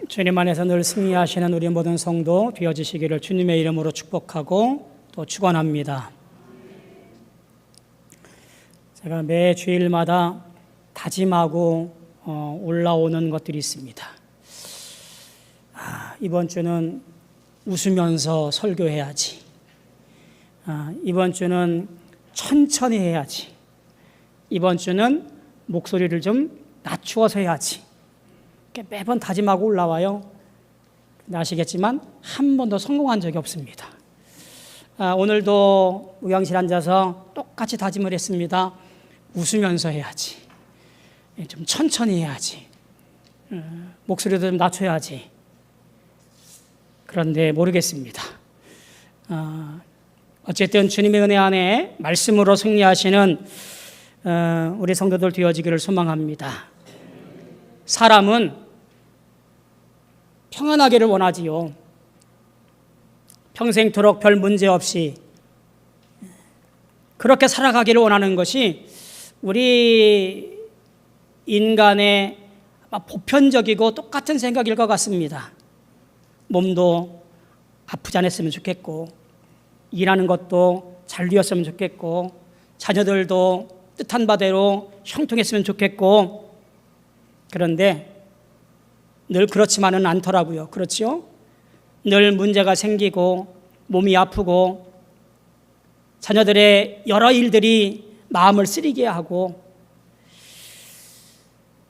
주님 안에서 늘 승리하시는 우리 모든 성도 되어지시기를 주님의 이름으로 축복하고 또 축원합니다. 제가 매 주일마다 다짐하고 올라오는 것들이 있습니다. 이번 주는 웃으면서 설교해야지. 이번 주는 천천히 해야지. 이번 주는 목소리를 좀 낮추어서 해야지. 매번 다짐하고 올라와요. 아시겠지만 한 번도 성공한 적이 없습니다. 오늘도 의왕실 앉아서 똑같이 다짐을 했습니다. 웃으면서 해야지. 좀 천천히 해야지. 목소리도 좀 낮춰야지. 그런데 모르겠습니다. 어쨌든 주님의 은혜 안에 말씀으로 승리하시는 우리 성도들 되어지기를 소망합니다. 사람은 평안하기를 원하지요. 평생토록 별 문제 없이 그렇게 살아가기를 원하는 것이 우리 인간의 보편적이고 똑같은 생각일 것 같습니다. 몸도 아프지 않았으면 좋겠고, 일하는 것도 잘 되었으면 좋겠고, 자녀들도 뜻한 바대로 형통했으면 좋겠고, 그런데 늘 그렇지만은 않더라고요. 그렇죠? 늘 문제가 생기고 몸이 아프고 자녀들의 여러 일들이 마음을 쓰리게 하고,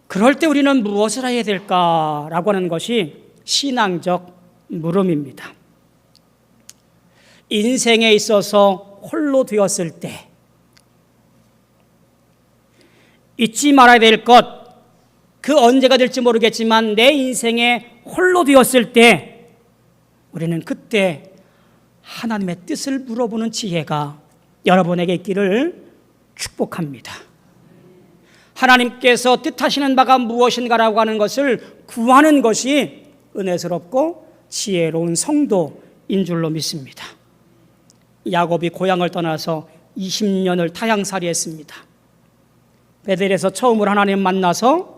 그럴 때 우리는 무엇을 해야 될까라고 하는 것이 신앙적 물음입니다. 인생에 있어서 홀로 되었을 때 잊지 말아야 될 것, 그 언제가 될지 모르겠지만 내 인생에 홀로 되었을 때 우리는 그때 하나님의 뜻을 물어보는 지혜가 여러분에게 있기를 축복합니다. 하나님께서 뜻하시는 바가 무엇인가라고 하는 것을 구하는 것이 은혜스럽고 지혜로운 성도인 줄로 믿습니다. 야곱이 고향을 떠나서 20년을 타향살이했습니다. 베델에서 처음으로 하나님 만나서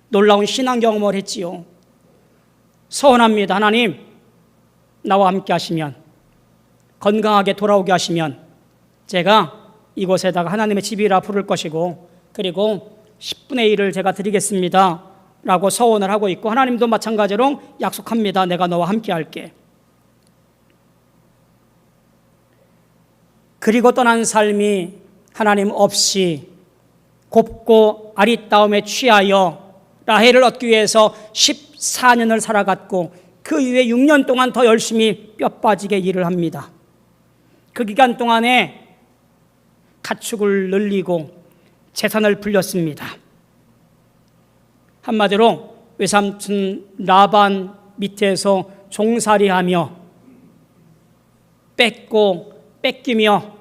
놀라운 신앙 경험을 했지요. 소원합니다. 하나님, 나와 함께 하시면, 건강하게 돌아오게 하시면 제가 이곳에다가 하나님의 집이라 부를 것이고, 그리고 10분의 1을 제가 드리겠습니다 라고 서원을 하고 있고, 하나님도 마찬가지로 약속합니다. 내가 너와 함께 할게. 그리고 떠난 삶이 하나님 없이 곱고 아리따움에 취하여 라헬을 얻기 위해서 14년을 살아갔고, 그 이후에 6년 동안 더 열심히 뼈 빠지게 일을 합니다. 그 기간 동안에 가축을 늘리고 재산을 불렸습니다. 한마디로 외삼촌 라반 밑에서 종살이하며 뺏고 뺏기며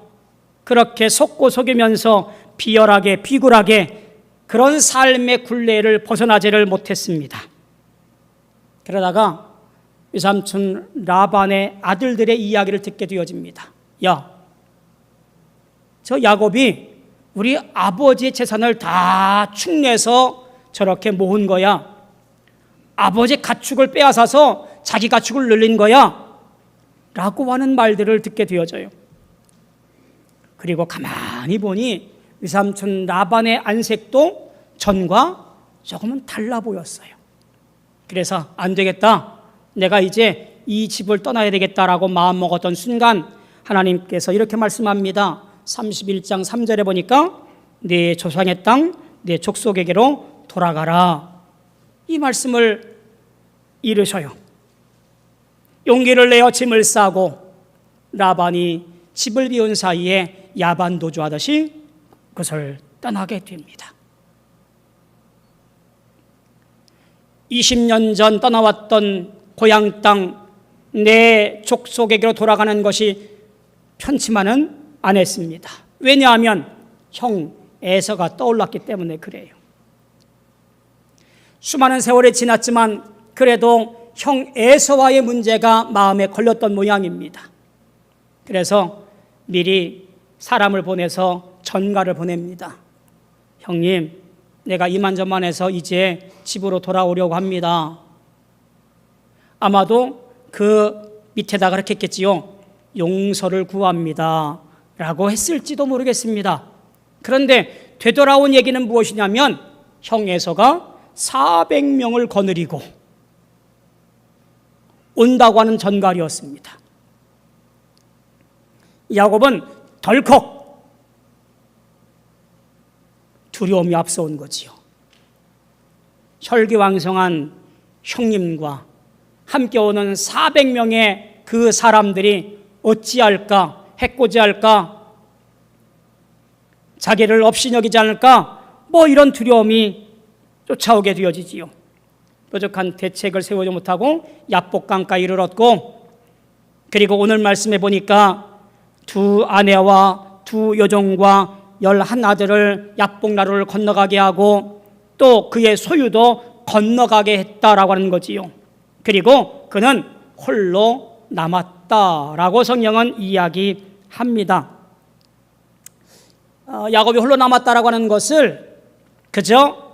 그렇게 속고 속이면서 비열하게 비굴하게 그런 삶의 굴레를 벗어나지를 못했습니다. 그러다가 외삼촌 라반의 아들들의 이야기를 듣게 되어집니다. 야, 저 야곱이 우리 아버지의 재산을 다 축내서 저렇게 모은 거야. 아버지 가축을 빼앗아서 자기 가축을 늘린 거야 라고 하는 말들을 듣게 되어져요. 그리고 가만히 보니 외삼촌 라반의 안색도 전과 조금은 달라 보였어요. 그래서 안 되겠다, 내가 이제 이 집을 떠나야 되겠다라고 마음먹었던 순간 하나님께서 이렇게 말씀합니다. 31장 3절에 보니까 네 조상의 땅, 네 족속에게로 돌아가라, 이 말씀을 이르셔요. 용기를 내어 짐을 싸고 라반이 집을 비운 사이에 야반 도주하듯이 그것을 떠나게 됩니다. 20년 전 떠나왔던 고향 땅, 내 족속에게로 돌아가는 것이 편치만은 않았습니다. 왜냐하면 형 에서가 떠올랐기 때문에 그래요. 수많은 세월이 지났지만 그래도 형 에서와의 문제가 마음에 걸렸던 모양입니다. 그래서 미리 사람을 보내서 전가를 보냅니다. 형님, 내가 이만저만해서 이제 집으로 돌아오려고 합니다. 아마도 그 밑에다 그렇게 했겠지요. 용서를 구합니다 라고 했을지도 모르겠습니다. 그런데 되돌아온 얘기는 무엇이냐면 형 에서가 400명을 거느리고 온다고 하는 전갈이었습니다. 야곱은 덜컥 두려움이 앞서온 거지요. 혈기왕성한 형님과 함께 오는 400명의 그 사람들이 어찌할까, 해코지할까, 자기를 없이 여기지 않을까, 뭐 이런 두려움이 쫓아오게 되어지지요. 뾰족한 대책을 세우지 못하고 야복강가에 이르렀고, 그리고 오늘 말씀해 보니까 두 아내와 두 여종과 11아들을 야복나루를 건너가게 하고 또 그의 소유도 건너가게 했다라고 하는 거지요. 그리고 그는 홀로 남았다라고 성경은 이야기합니다. 야곱이 홀로 남았다라고 하는 것을 그저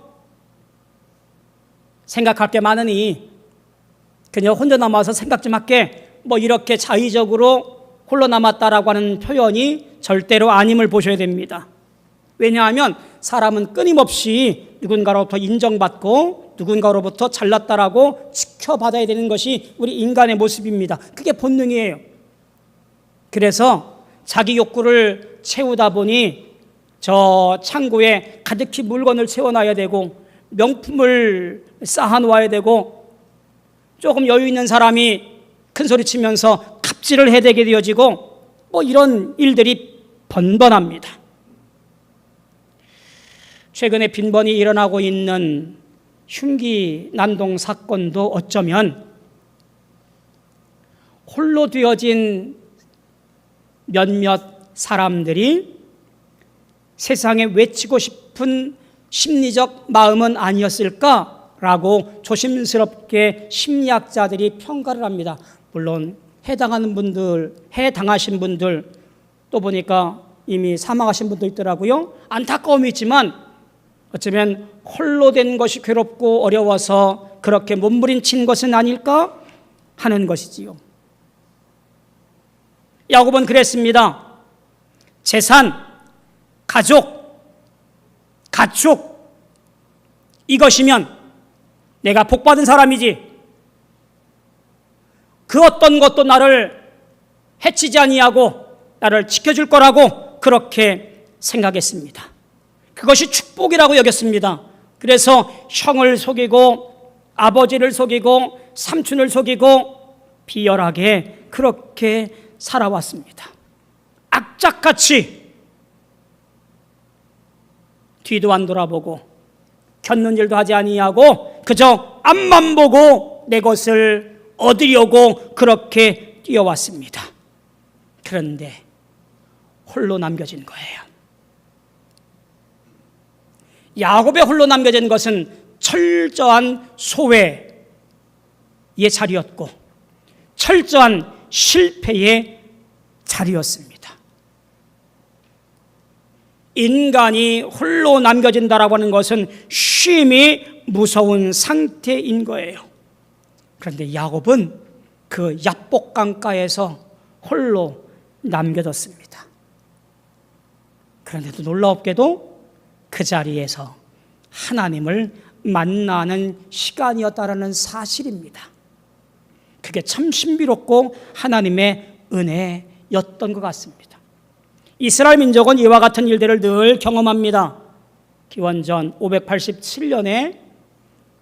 생각할 게 많으니 그냥 혼자 남아서 생각 좀 할게, 뭐 이렇게 자의적으로 홀로 남았다라고 하는 표현이 절대로 아님을 보셔야 됩니다. 왜냐하면 사람은 끊임없이 누군가로부터 인정받고 누군가로부터 잘났다라고 지켜받아야 되는 것이 우리 인간의 모습입니다. 그게 본능이에요. 그래서 자기 욕구를 채우다 보니 저 창고에 가득히 물건을 채워놔야 되고 명품을 쌓아놓아야 되고 조금 여유 있는 사람이 큰 소리 치면서 갑질을 해대게 되어지고 뭐 이런 일들이 번번합니다. 최근에 빈번히 일어나고 있는 흉기 난동 사건도 어쩌면 홀로 되어진 몇몇 사람들이 세상에 외치고 싶은 심리적 마음은 아니었을까라고 조심스럽게 심리학자들이 평가를 합니다. 물론 해당하신 분들 또 보니까 이미 사망하신 분도 있더라고요. 안타까움이 있지만 어쩌면 홀로 된 것이 괴롭고 어려워서 그렇게 몸부림친 것은 아닐까 하는 것이지요. 야곱은 그랬습니다. 재산, 가족, 가축 이것이면 내가 복받은 사람이지 그 어떤 것도 나를 해치지 아니하고 나를 지켜줄 거라고 그렇게 생각했습니다. 그것이 축복이라고 여겼습니다. 그래서 형을 속이고 아버지를 속이고 삼촌을 속이고 비열하게 그렇게 살아왔습니다. 악착같이 뒤도 안 돌아보고 겪는 일도 하지 아니하고 그저 앞만 보고 내 것을 얻으려고 그렇게 뛰어왔습니다. 그런데 홀로 남겨진 거예요. 야곱의 홀로 남겨진 것은 철저한 소외의 자리였고 철저한 실패의 자리였습니다. 인간이 홀로 남겨진다라고 하는 것은 쉼이 무서운 상태인 거예요. 그런데 야곱은 그 야복강가에서 홀로 남겨졌습니다. 그런데도 놀라웠게도 그 자리에서 하나님을 만나는 시간이었다라는 사실입니다. 그게 참 신비롭고 하나님의 은혜였던 것 같습니다. 이스라엘 민족은 이와 같은 일들을 늘 경험합니다. 기원전 587년에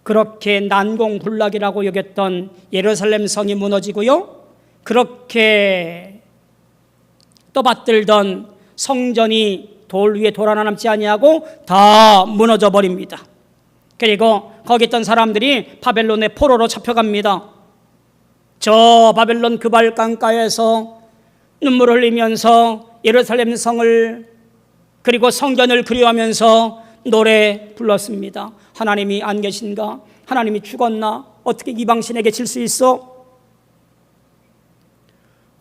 그렇게 난공불락이라고 여겼던 예루살렘 성이 무너지고요, 그렇게 떠받들던 성전이 돌 위에 돌 하나 남지 아니하고 다 무너져 버립니다. 그리고 거기 있던 사람들이 바벨론의 포로로 잡혀갑니다. 저 바벨론 그발강가에서 눈물을 흘리면서 예루살렘 성을 그리고 성전을 그리워하면서 노래 불렀습니다. 하나님이 안 계신가? 하나님이 죽었나? 어떻게 이방신에게 질 수 있어?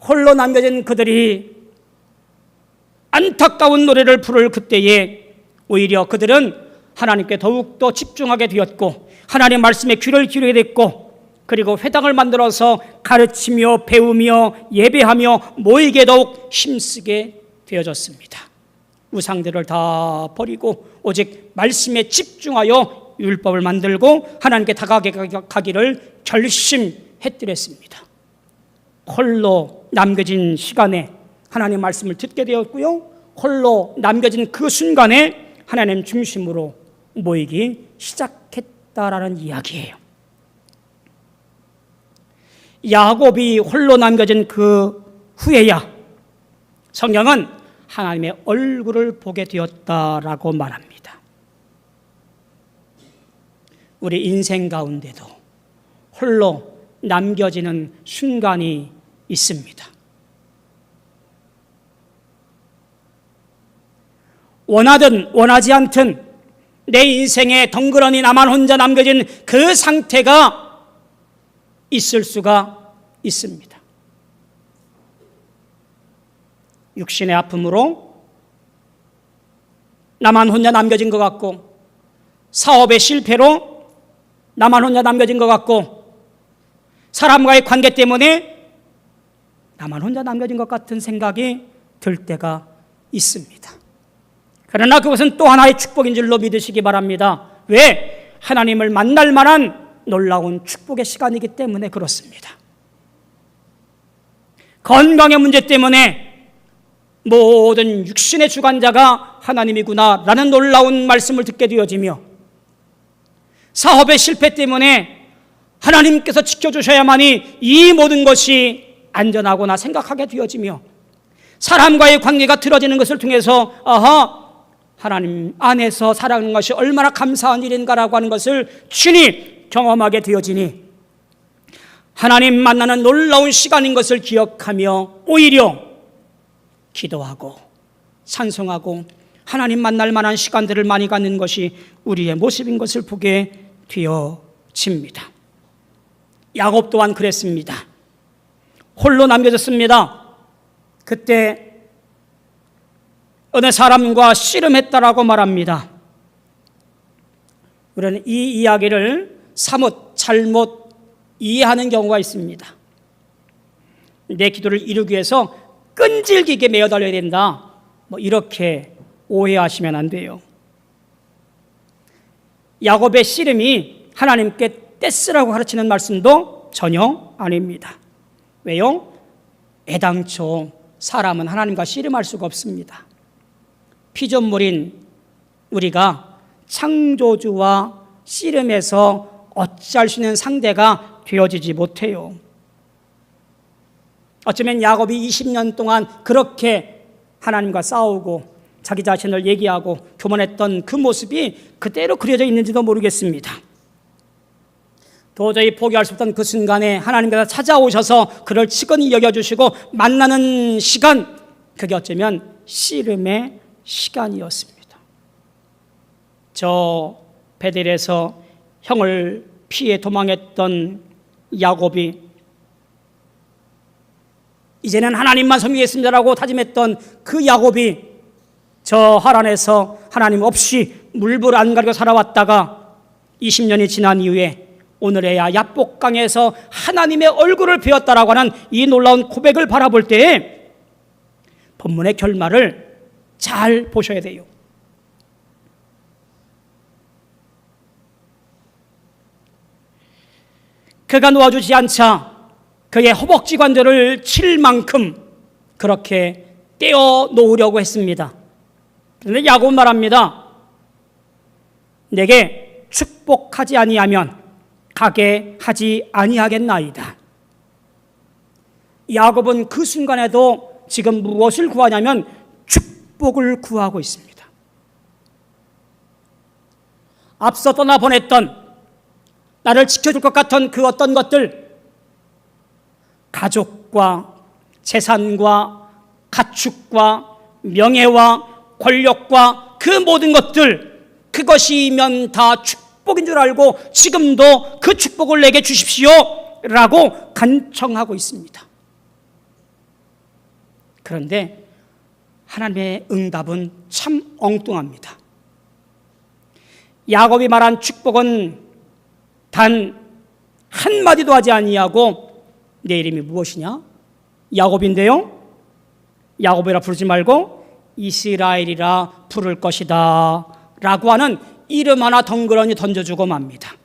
홀로 남겨진 그들이 안타까운 노래를 부를 그때에 오히려 그들은 하나님께 더욱더 집중하게 되었고 하나님의 말씀에 귀를 기울이게 됐고 그리고 회당을 만들어서 가르치며 배우며 예배하며 모이게 더욱 힘쓰게 되어졌습니다. 우상들을 다 버리고 오직 말씀에 집중하여 율법을 만들고 하나님께 다가가기를 결심했더랬습니다. 홀로 남겨진 시간에 하나님 말씀을 듣게 되었고요, 홀로 남겨진 그 순간에 하나님 중심으로 모이기 시작했다라는 이야기예요. 야곱이 홀로 남겨진 그 후에야 성경은 하나님의 얼굴을 보게 되었다라고 말합니다. 우리 인생 가운데도 홀로 남겨지는 순간이 있습니다. 원하든 원하지 않든 내 인생에 덩그러니 나만 혼자 남겨진 그 상태가 있을 수가 있습니다. 육신의 아픔으로 나만 혼자 남겨진 것 같고, 사업의 실패로 나만 혼자 남겨진 것 같고, 사람과의 관계 때문에 나만 혼자 남겨진 것 같은 생각이 들 때가 있습니다. 그러나 그것은 또 하나의 축복인 줄로 믿으시기 바랍니다. 왜? 하나님을 만날 만한 놀라운 축복의 시간이기 때문에 그렇습니다. 건강의 문제 때문에 모든 육신의 주관자가 하나님이구나 라는 놀라운 말씀을 듣게 되어지며, 사업의 실패 때문에 하나님께서 지켜주셔야만이 이 모든 것이 안전하구나 생각하게 되어지며, 사람과의 관계가 틀어지는 것을 통해서 하나님 안에서 살아가는 것이 얼마나 감사한 일인가라고 하는 것을 친히 경험하게 되어지니 하나님 만나는 놀라운 시간인 것을 기억하며 오히려 기도하고 찬송하고 하나님 만날 만한 시간들을 많이 갖는 것이 우리의 모습인 것을 보게 되어집니다. 야곱 또한 그랬습니다. 홀로 남겨졌습니다. 그때 어느 사람과 씨름했다라고 말합니다. 우리는 이 이야기를 사뭇 잘못 이해하는 경우가 있습니다. 내 기도를 이루기 위해서 끈질기게 매어 달려야 된다, 이렇게 오해하시면 안 돼요. 야곱의 씨름이 하나님께 떼쓰라고 가르치는 말씀도 전혀 아닙니다. 왜요? 애당초 사람은 하나님과 씨름할 수가 없습니다. 피조물인 우리가 창조주와 씨름해서 어찌할 수 있는 상대가 되어지지 못해요. 어쩌면 야곱이 20년 동안 그렇게 하나님과 싸우고 자기 자신을 얘기하고 교만했던 그 모습이 그대로 그려져 있는지도 모르겠습니다. 도저히 포기할 수 없던 그 순간에 하나님께서 찾아오셔서 그를 치근히 여겨주시고 만나는 시간, 그게 어쩌면 씨름의 시간이었습니다. 저 베델에서 형을 피해 도망했던 야곱이 이제는 하나님만 섬기겠습니다라고 다짐했던 그 야곱이 저 하란에서 하나님 없이 물불 안 가리고 살아왔다가 20년이 지난 이후에 오늘에야 야복강에서 하나님의 얼굴을 배웠다라고 하는 이 놀라운 고백을 바라볼 때에 본문의 결말을 잘 보셔야 돼요. 그가 놓아주지 않자 그의 허벅지 관절을 칠 만큼 그렇게 떼어 놓으려고 했습니다. 그런데 야곱 말합니다. 내게 축복하지 아니하면 가게 하지 아니하겠나이다. 야곱은 그 순간에도 지금 무엇을 구하냐면 축복을 구하고 있습니다. 앞서 떠나보냈던 나를 지켜줄 것 같은 그 어떤 것들, 가족과 재산과 가축과 명예와 권력과 그 모든 것들, 그것이면 다 축복인 줄 알고 지금도 그 축복을 내게 주십시오 라고 간청하고 있습니다. 그런데 하나님의 응답은 참 엉뚱합니다. 야곱이 말한 축복은 단 한마디도 하지 아니하고 내 이름이 무엇이냐? 야곱인데요. 야곱이라 부르지 말고 이스라엘이라 부를 것이다 라고 하는 이름 하나 덩그러니 던져주고 맙니다.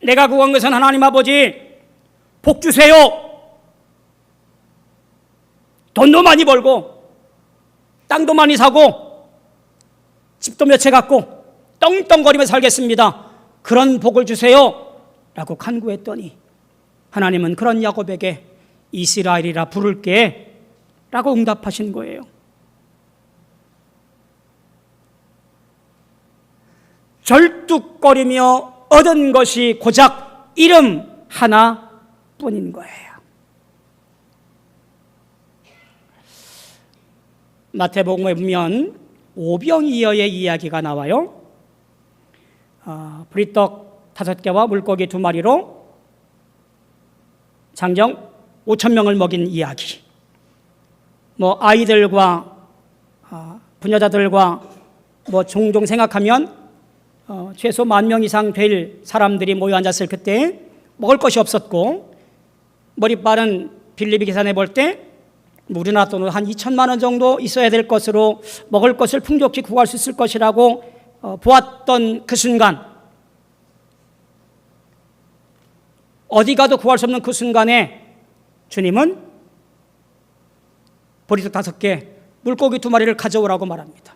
내가 구한 것은 하나님 아버지 복 주세요. 돈도 많이 벌고 땅도 많이 사고 집도 몇 채 갖고 떵떵거리며 살겠습니다. 그런 복을 주세요 라고 간구했더니 하나님은 그런 야곱에게 이스라엘이라 부를게 라고 응답하신 거예요. 절뚝거리며 얻은 것이 고작 이름 하나뿐인 거예요. 마태복음에 보면 오병이어의 이야기가 나와요. 보리떡 5개와 물고기 2마리로 장정 5,000명을 먹인 이야기. 아이들과 부녀자들과 종종 생각하면 최소 10,000명 이상 될 사람들이 모여 앉았을 그때 먹을 것이 없었고, 머리 빠른 빌립이 계산해 볼 때 우리나라 돈으로 한 2,000만 원 정도 있어야 될 것으로 먹을 것을 풍족히 구할 수 있을 것이라고 보았던 그 순간, 어디 가도 구할 수 없는 그 순간에 주님은 보리떡 5개, 물고기 2마리를 가져오라고 말합니다.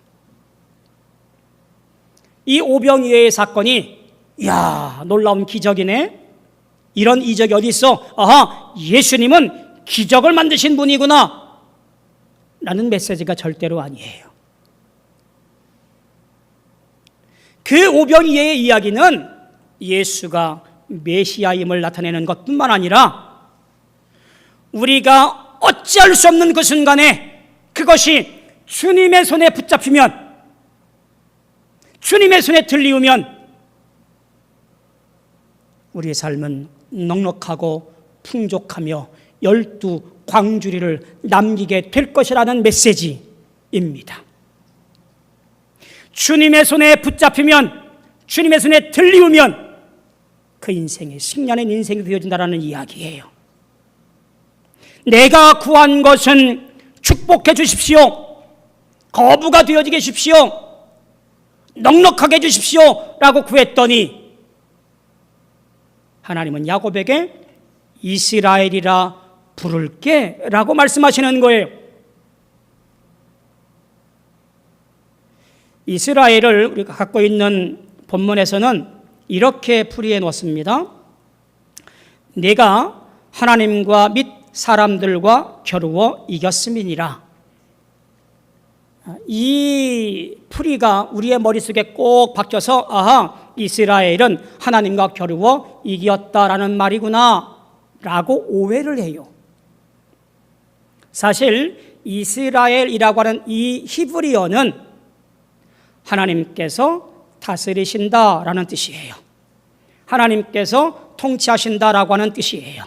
이 오병이어의 사건이 이야 놀라운 기적이네. 이런 이적이 어디 있어? 아하, 예수님은 기적을 만드신 분이구나 라는 메시지가 절대로 아니에요. 그 오병이어의 이야기는 예수가 메시아임을 나타내는 것뿐만 아니라 우리가 어찌할 수 없는 그 순간에 그것이 주님의 손에 붙잡히면, 주님의 손에 들리우면 우리의 삶은 넉넉하고 풍족하며 12광주리를 남기게 될 것이라는 메시지입니다. 주님의 손에 붙잡히면, 주님의 손에 들리우면 그 인생이 승리하는 인생이 되어진다는 이야기예요. 내가 구한 것은 축복해 주십시오, 거부가 되어지게 해주십시오, 넉넉하게 해주십시오 라고 구했더니 하나님은 야곱에게 이스라엘이라 부를게 라고 말씀하시는 거예요. 이스라엘을 우리가 갖고 있는 본문에서는 이렇게 풀이해 놓습니다. 내가 하나님과 및 사람들과 겨루어 이겼음이니라. 이 풀이가 우리의 머릿속에 꼭 박혀서 아하, 이스라엘은 하나님과 겨루어 이겼다라는 말이구나 라고 오해를 해요. 사실 이스라엘이라고 하는 이 히브리어는 하나님께서 다스리신다라는 뜻이에요. 하나님께서 통치하신다라고 하는 뜻이에요.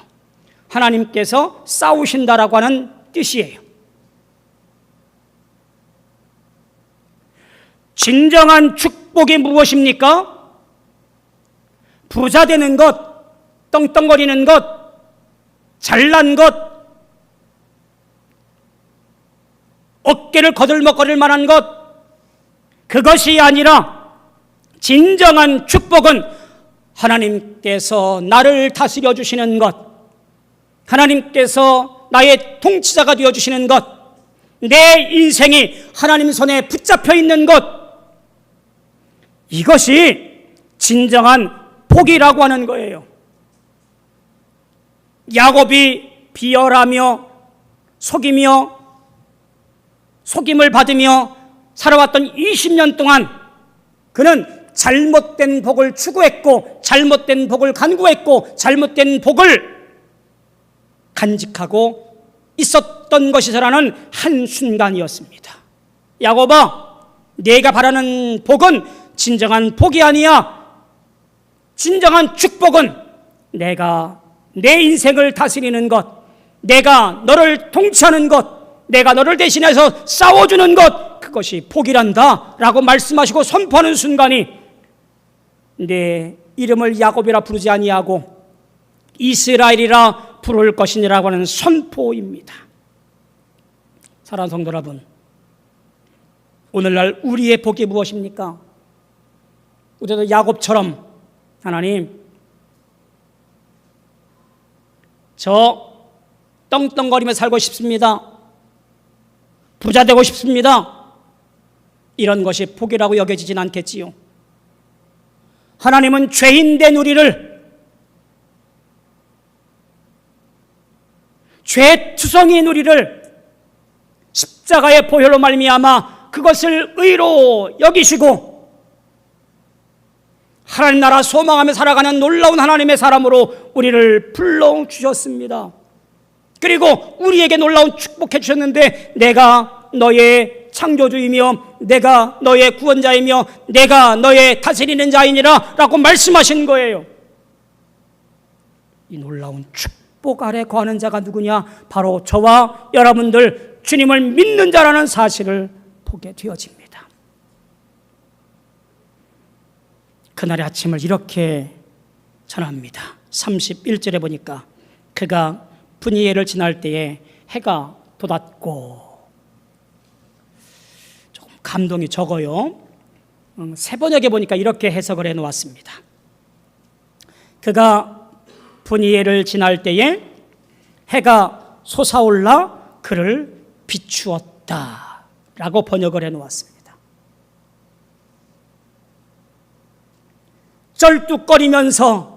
하나님께서 싸우신다라고 하는 뜻이에요. 진정한 축복이 무엇입니까? 부자 되는 것, 떵떵거리는 것, 잘난 것, 어깨를 거들먹거릴 만한 것, 그것이 아니라 진정한 축복은 하나님께서 나를 다스려 주시는 것, 하나님께서 나의 통치자가 되어주시는 것, 내 인생이 하나님 손에 붙잡혀 있는 것, 이것이 진정한 복이라고 하는 거예요. 야곱이 비열하며 속이며 속임을 받으며 살아왔던 20년 동안 그는 잘못된 복을 추구했고, 잘못된 복을 간구했고, 잘못된 복을 간직하고 있었던 것이라는 한순간이었습니다. 야곱아, 네가 바라는 복은 진정한 복이 아니야. 진정한 축복은 내가 내 인생을 다스리는 것, 내가 너를 통치하는 것, 내가 너를 대신해서 싸워주는 것, 그것이 복이란다 라고 말씀하시고 선포하는 순간이 내 이름을 야곱이라 부르지 아니하고 이스라엘이라 부를 것이니라고 하는 선포입니다. 사랑하는 성도 여러분, 오늘날 우리의 복이 무엇입니까? 우리도 야곱처럼 하나님, 저 떵떵거리며 살고 싶습니다. 부자 되고 싶습니다. 이런 것이 복이라고 여겨지진 않겠지요. 하나님은 죄인된 우리를, 죄투성이인 우리를 십자가의 보혈로 말미암아 그것을 의로 여기시고 하나님 나라 소망하며 살아가는 놀라운 하나님의 사람으로 우리를 불러주셨습니다. 그리고 우리에게 놀라운 축복해 주셨는데, 내가 너의 창조주이며 내가 너의 구원자이며 내가 너의 다스리는 자이니라 라고 말씀하신 거예요. 이 놀라운 축복 아래 거하는 자가 누구냐? 바로 저와 여러분들 주님을 믿는 자라는 사실을 보게 되어집니다. 그날의 아침을 이렇게 전합니다. 31절에 보니까 그가 분이엘을 지날 때에 해가 돋았고, 조금 감동이 적어요. 세 번역에 보니까 이렇게 해석을 해놓았습니다. 그가 분이엘을 지날 때에 해가 솟아올라 그를 비추었다 라고 번역을 해놓았습니다. 쩔뚝거리면서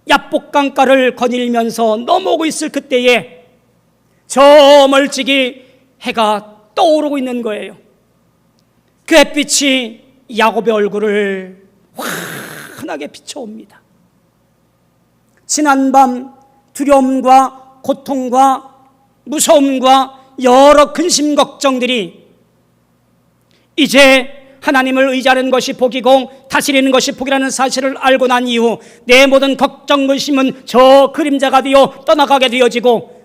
야복강가를 거닐면서 넘어오고 있을 그때에 저 멀찍이 해가 떠오르고 있는 거예요. 그 햇빛이 야곱의 얼굴을 환하게 비춰옵니다. 지난밤 두려움과 고통과 무서움과 여러 근심 걱정들이 이제 하나님을 의지하는 것이 복이고 다스리는 것이 복이라는 사실을 알고 난 이후 내 모든 걱정 근심은 저 그림자가 되어 떠나가게 되어지고,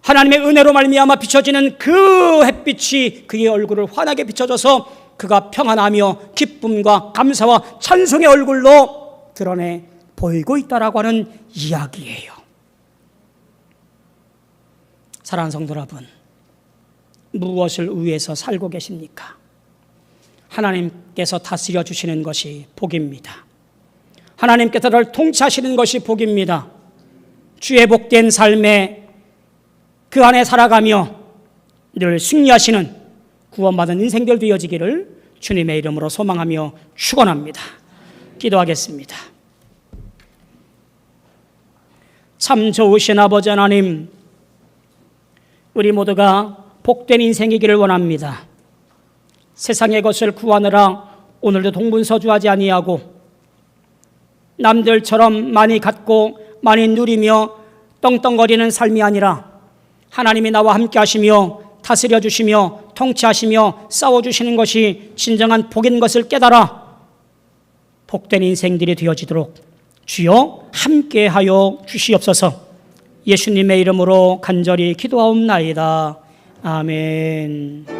하나님의 은혜로 말미암아 비춰지는 그 햇빛이 그의 얼굴을 환하게 비춰줘서 그가 평안하며 기쁨과 감사와 찬송의 얼굴로 드러내 보이고 있다라고 하는 이야기예요. 사랑하는 성도 여러분, 무엇을 위해서 살고 계십니까? 하나님께서 다스려 주시는 것이 복입니다. 하나님께서 저를 통치하시는 것이 복입니다. 주의 복된 삶에 그 안에 살아가며 늘 승리하시는 구원받은 인생들 되어지기를 주님의 이름으로 소망하며 축원합니다. 기도하겠습니다. 참 좋으신 아버지 하나님, 우리 모두가 복된 인생이기를 원합니다. 세상의 것을 구하느라 오늘도 동분서주하지 아니하고 남들처럼 많이 갖고 많이 누리며 떵떵거리는 삶이 아니라 하나님이 나와 함께 하시며 다스려 주시며 통치하시며 싸워주시는 것이 진정한 복인 것을 깨달아 복된 인생들이 되어지도록 주여 함께하여 주시옵소서. 예수님의 이름으로 간절히 기도하옵나이다. 아멘.